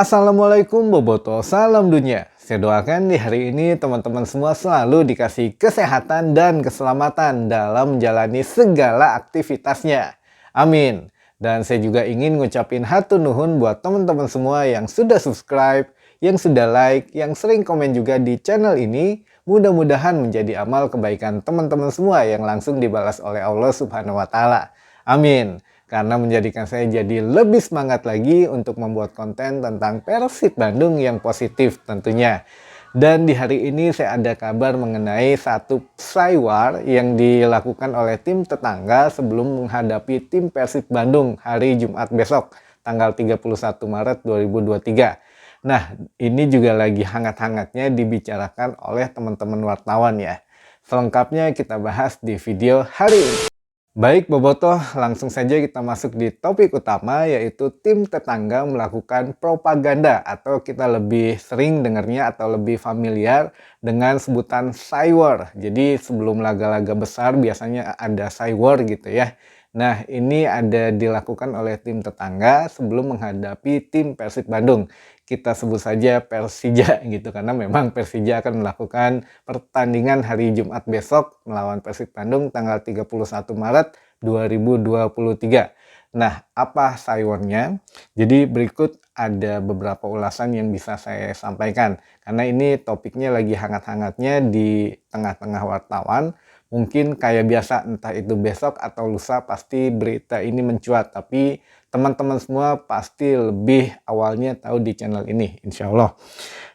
Assalamualaikum Boboto, salam dunia. Saya doakan di hari ini teman-teman semua selalu dikasih kesehatan dan keselamatan dalam menjalani segala aktivitasnya. Amin. Dan saya juga ingin ngucapin hatur nuhun buat teman-teman semua yang sudah subscribe, yang sudah like, yang sering komen juga di channel ini. Mudah-mudahan menjadi amal kebaikan teman-teman semua yang langsung dibalas oleh Allah Subhanahu wa Ta'ala. Amin. Karena menjadikan saya jadi lebih semangat lagi untuk membuat konten tentang Persib Bandung yang positif tentunya. Dan di hari ini saya ada kabar mengenai satu psywar yang dilakukan oleh tim tetangga sebelum menghadapi tim Persib Bandung hari Jumat besok, tanggal 31 Maret 2023. Nah, ini juga lagi hangat-hangatnya dibicarakan oleh teman-teman wartawan ya. Selengkapnya kita bahas di video hari ini. Baik Bobotoh, langsung saja kita masuk di topik utama, yaitu tim tetangga melakukan propaganda atau kita lebih sering dengarnya atau lebih familiar dengan sebutan psywar. Jadi sebelum laga-laga besar biasanya ada psywar gitu ya. Nah, ini ada dilakukan oleh tim tetangga sebelum menghadapi tim Persib Bandung. Kita sebut saja Persija gitu, karena memang Persija akan melakukan pertandingan hari Jumat besok melawan Persib Bandung tanggal 31 Maret 2023. Nah, apa sayurnya? Jadi berikut ada beberapa ulasan yang bisa saya sampaikan. Karena ini topiknya lagi hangat-hangatnya di tengah-tengah wartawan. Mungkin kayak biasa, entah itu besok atau lusa pasti berita ini mencuat. Tapi teman-teman semua pasti lebih awalnya tahu di channel ini, insya Allah.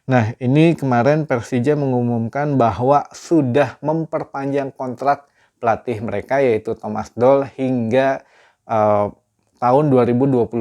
Nah, ini kemarin Persija mengumumkan bahwa sudah memperpanjang kontrak pelatih mereka yaitu Thomas Doll hingga tahun 2025.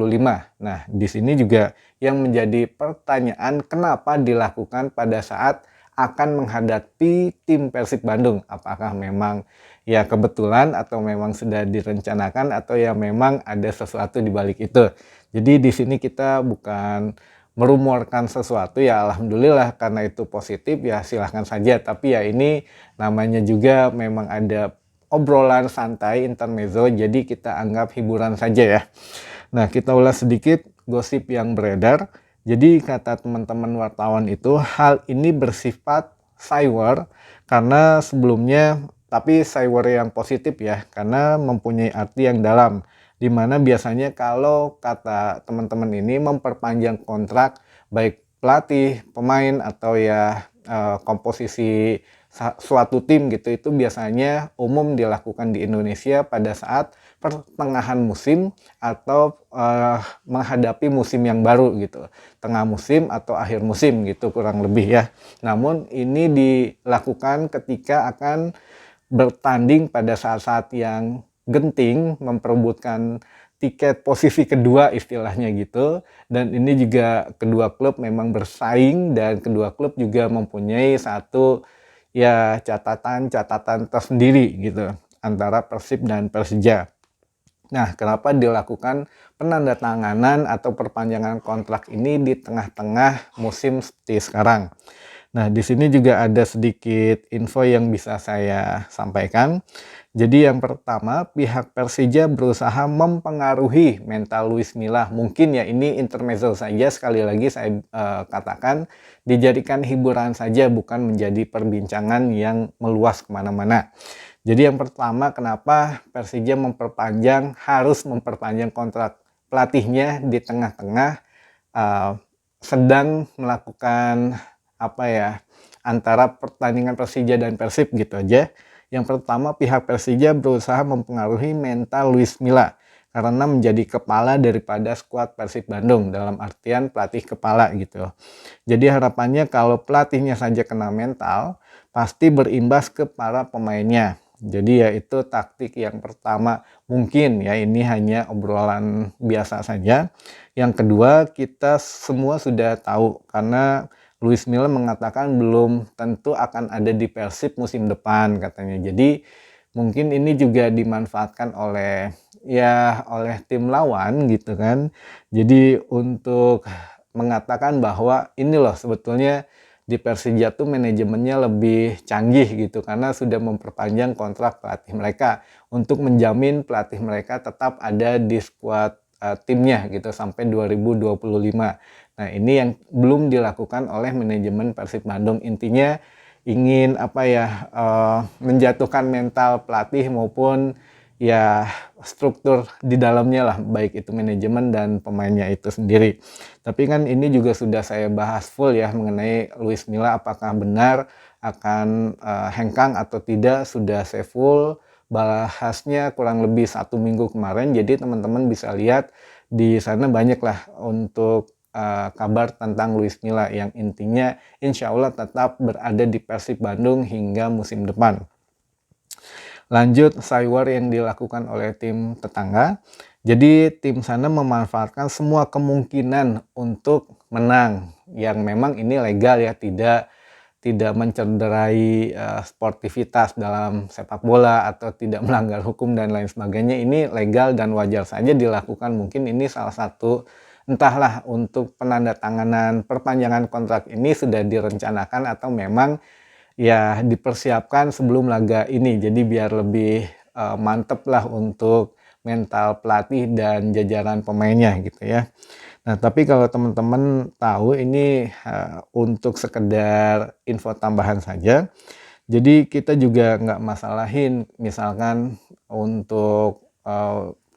Nah, di sini juga yang menjadi pertanyaan kenapa dilakukan pada saat akan menghadapi tim Persib Bandung. Apakah memang ya kebetulan atau memang sudah direncanakan atau ya memang ada sesuatu di balik itu. Jadi di sini kita bukan merumorkan sesuatu, ya alhamdulillah karena itu positif ya silahkan saja. Tapi ya ini namanya juga memang ada obrolan santai intermezzo, jadi kita anggap hiburan saja ya. Nah, kita ulas sedikit gosip yang beredar. Jadi kata teman-teman wartawan itu hal ini bersifat psywar karena sebelumnya, tapi psywar yang positif ya, karena mempunyai arti yang dalam. Dimana biasanya kalau kata teman-teman ini memperpanjang kontrak baik pelatih, pemain atau ya komposisi suatu tim gitu, itu biasanya umum dilakukan di Indonesia pada saat pertengahan musim atau menghadapi musim yang baru gitu, tengah musim atau akhir musim gitu kurang lebih ya. Namun ini dilakukan ketika akan bertanding pada saat-saat yang genting, memperebutkan tiket posisi kedua istilahnya gitu. Dan ini juga kedua klub memang bersaing dan kedua klub juga mempunyai satu ya catatan tersendiri gitu antara Persib dan Persija. Nah, kenapa dilakukan penandatanganan atau perpanjangan kontrak ini di tengah-tengah musim seperti sekarang? Nah, di sini juga ada sedikit info yang bisa saya sampaikan. Jadi yang pertama, pihak Persija berusaha mempengaruhi mental Luis Milla. Mungkin ya ini intermezzo saja, sekali lagi saya katakan, dijadikan hiburan saja, bukan menjadi perbincangan yang meluas kemana-mana. Jadi yang pertama, kenapa Persija harus memperpanjang kontrak pelatihnya di tengah-tengah sedang melakukan antara pertandingan Persija dan Persib gitu aja. Yang pertama, pihak Persija berusaha mempengaruhi mental Luis Milla karena menjadi kepala daripada skuad Persib Bandung, dalam artian pelatih kepala gitu. Jadi harapannya kalau pelatihnya saja kena mental, pasti berimbas ke para pemainnya. Jadi ya itu taktik yang pertama, mungkin ya ini hanya obrolan biasa saja. Yang kedua, kita semua sudah tahu karena Luis Milla mengatakan belum tentu akan ada di Persib musim depan katanya. Jadi mungkin ini juga dimanfaatkan oleh tim lawan gitu kan. Jadi untuk mengatakan bahwa ini loh sebetulnya di Persija tuh manajemennya lebih canggih gitu karena sudah memperpanjang kontrak pelatih mereka untuk menjamin pelatih mereka tetap ada di skuad timnya gitu sampai 2025. Nah, ini yang belum dilakukan oleh manajemen Persib Bandung. Intinya ingin menjatuhkan mental pelatih maupun ya struktur di dalamnya lah, baik itu manajemen dan pemainnya itu sendiri. Tapi kan ini juga sudah saya bahas full ya mengenai Luis Milla, apakah benar akan hengkang atau tidak, sudah saya full bahasnya kurang lebih 1 minggu kemarin. Jadi teman-teman bisa lihat di sana banyak lah untuk kabar tentang Luis Milla yang intinya insya Allah tetap berada di Persib Bandung hingga musim depan. Lanjut cywar yang dilakukan oleh tim tetangga. Jadi tim sana memanfaatkan semua kemungkinan untuk menang yang memang ini legal ya, tidak mencederai sportivitas dalam sepak bola atau tidak melanggar hukum dan lain sebagainya. Ini legal dan wajar saja dilakukan. Mungkin ini salah satu, entahlah, untuk penandatanganan perpanjangan kontrak ini sudah direncanakan atau memang ya dipersiapkan sebelum laga ini. Jadi biar lebih mantep lah untuk mental pelatih dan jajaran pemainnya gitu ya. Nah, tapi kalau teman-teman tahu ini untuk sekedar info tambahan saja. Jadi kita juga nggak masalahin misalkan untuk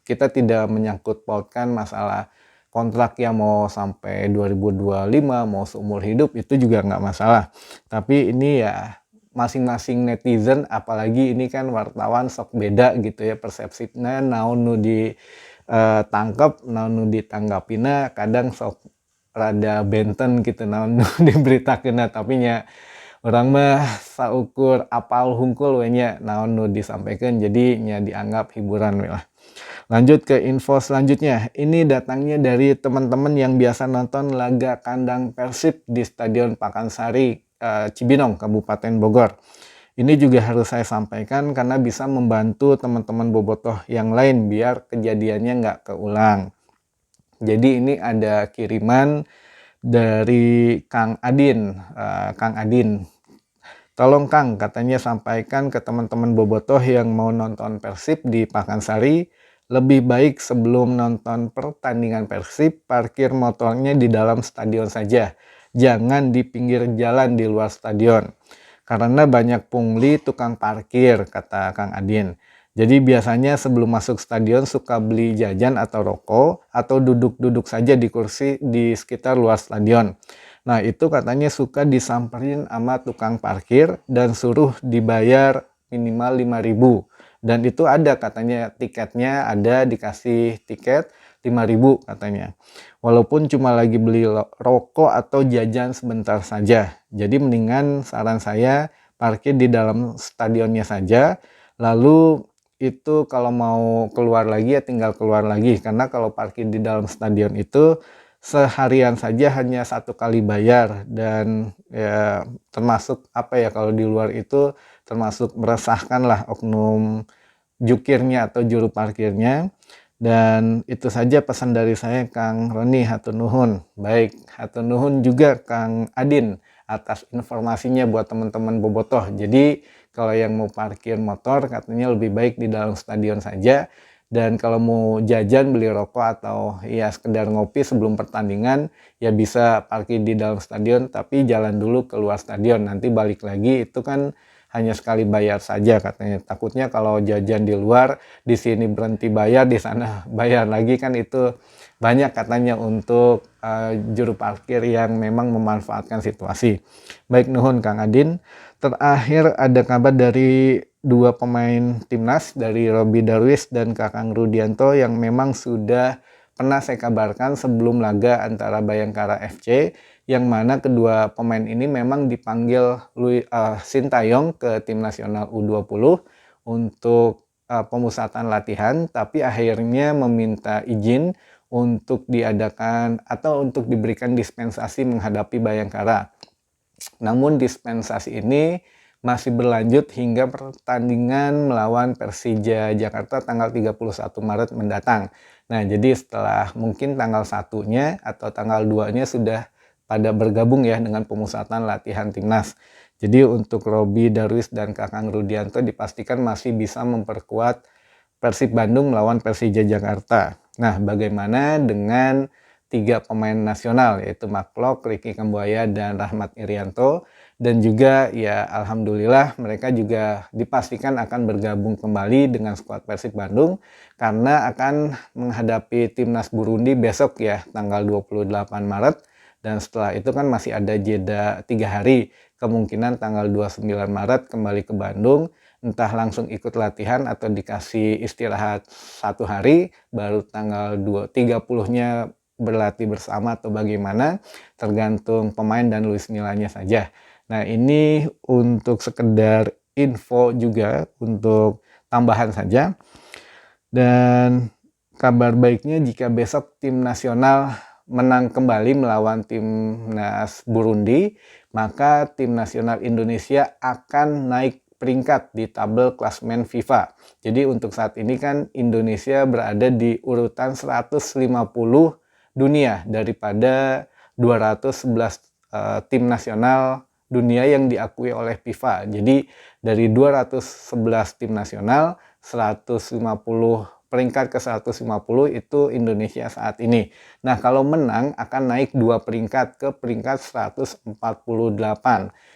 kita tidak menyangkut pautkan masalah kontrak yang mau sampai 2025, mau seumur hidup, itu juga nggak masalah. Tapi ini ya masing-masing netizen, apalagi ini kan wartawan, sok beda gitu ya persepsinya, naon nu ditangkap, naon nu ditanggapina, kadang sok rada benten gitu naon nu diberitakeunna, tapi nya orang mah saukur apal hungkul we nya naon nu disampaikan, jadi nya dianggap hiburan we lah. Lanjut ke info selanjutnya. Ini datangnya dari teman-teman yang biasa nonton laga kandang Persib di Stadion Pakansari, Cibinong, Kabupaten Bogor. Ini juga harus saya sampaikan karena bisa membantu teman-teman bobotoh yang lain biar kejadiannya nggak keulang. Jadi ini ada kiriman dari Kang Adin. Kang Adin, tolong Kang, katanya sampaikan ke teman-teman bobotoh yang mau nonton Persib di Pakansari, lebih baik sebelum nonton pertandingan Persib, parkir motornya di dalam stadion saja. Jangan di pinggir jalan di luar stadion. Karena banyak pungli tukang parkir, kata Kang Adin. Jadi biasanya sebelum masuk stadion suka beli jajan atau rokok, atau duduk-duduk saja di kursi di sekitar luar stadion. Nah, itu katanya suka disamperin sama tukang parkir dan suruh dibayar minimal 5.000. Dan itu ada katanya tiketnya, ada dikasih tiket 5.000 katanya. Walaupun cuma lagi beli rokok atau jajan sebentar saja. Jadi mendingan saran saya parkir di dalam stadionnya saja. Lalu itu kalau mau keluar lagi ya tinggal keluar lagi. Karena kalau parkir di dalam stadion itu seharian saja hanya 1 kali bayar. Dan ya termasuk kalau di luar itu termasuk meresahkan lah oknum jukirnya atau juru parkirnya. Dan itu saja pesan dari saya, Kang Roni, hatur nuhun. Baik, hatur nuhun juga Kang Adin atas informasinya buat teman-teman bobotoh. Jadi kalau yang mau parkir motor katanya lebih baik di dalam stadion saja. Dan kalau mau jajan, beli rokok atau ya sekedar ngopi sebelum pertandingan, ya bisa parkir di dalam stadion tapi jalan dulu ke luar stadion. Nanti balik lagi, itu kan hanya sekali bayar saja katanya. Takutnya kalau jajan di luar, di sini berhenti bayar, di sana bayar lagi, kan itu banyak katanya untuk juru parkir yang memang memanfaatkan situasi. Baik, nuhun Kang Adin. Terakhir ada kabar dari 2 pemain timnas, dari Robby Darwis dan Kakang Rudianto, yang memang sudah pernah saya kabarkan sebelum laga antara Bayangkara FC, yang mana kedua pemain ini memang dipanggil Sintayong ke tim nasional U20 untuk pemusatan latihan, tapi akhirnya meminta izin untuk diadakan atau untuk diberikan dispensasi menghadapi Bayangkara. Namun dispensasi ini masih berlanjut hingga pertandingan melawan Persija Jakarta tanggal 31 Maret mendatang. Nah, jadi setelah mungkin tanggal 1-nya atau tanggal 2-nya sudah pada bergabung ya dengan pemusatan latihan timnas. Jadi untuk Robby Darwis dan Kakang Rudianto dipastikan masih bisa memperkuat Persib Bandung melawan Persija Jakarta. Nah, bagaimana dengan 3 pemain nasional, yaitu Mark Klok, Ricky Kambuaya, dan Rahmat Irianto. Dan juga ya alhamdulillah mereka juga dipastikan akan bergabung kembali dengan skuad Persib Bandung karena akan menghadapi timnas Burundi besok ya tanggal 28 Maret. Dan setelah itu kan masih ada jeda 3 hari, kemungkinan tanggal 29 Maret kembali ke Bandung, entah langsung ikut latihan atau dikasih istirahat 1 hari, baru tanggal 30-nya berlatih bersama atau bagaimana, tergantung pemain dan Luis Millanya saja. Nah ini untuk sekedar info juga, untuk tambahan saja. Dan kabar baiknya jika besok tim nasional menang kembali melawan timnas Burundi, maka tim nasional Indonesia akan naik peringkat di tabel klasmen FIFA. Jadi untuk saat ini kan Indonesia berada di urutan 150 dunia daripada 211 tim nasional dunia yang diakui oleh FIFA. Jadi dari 211 tim nasional, 150 peringkat ke 150 itu Indonesia saat ini. Nah, kalau menang akan naik 2 peringkat ke peringkat 148.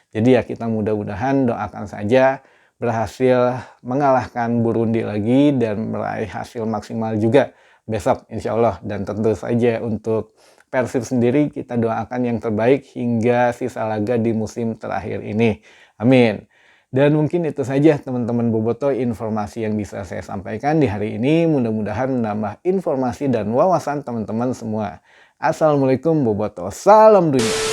Jadi ya kita mudah-mudahan doakan saja berhasil mengalahkan Burundi lagi dan meraih hasil maksimal juga besok insya Allah. Dan tentu saja untuk Persib sendiri kita doakan yang terbaik hingga sisa laga di musim terakhir ini. Amin. Dan mungkin itu saja teman-teman Bobotoh informasi yang bisa saya sampaikan di hari ini. Mudah-mudahan menambah informasi dan wawasan teman-teman semua. Assalamualaikum Bobotoh. Salam dunia.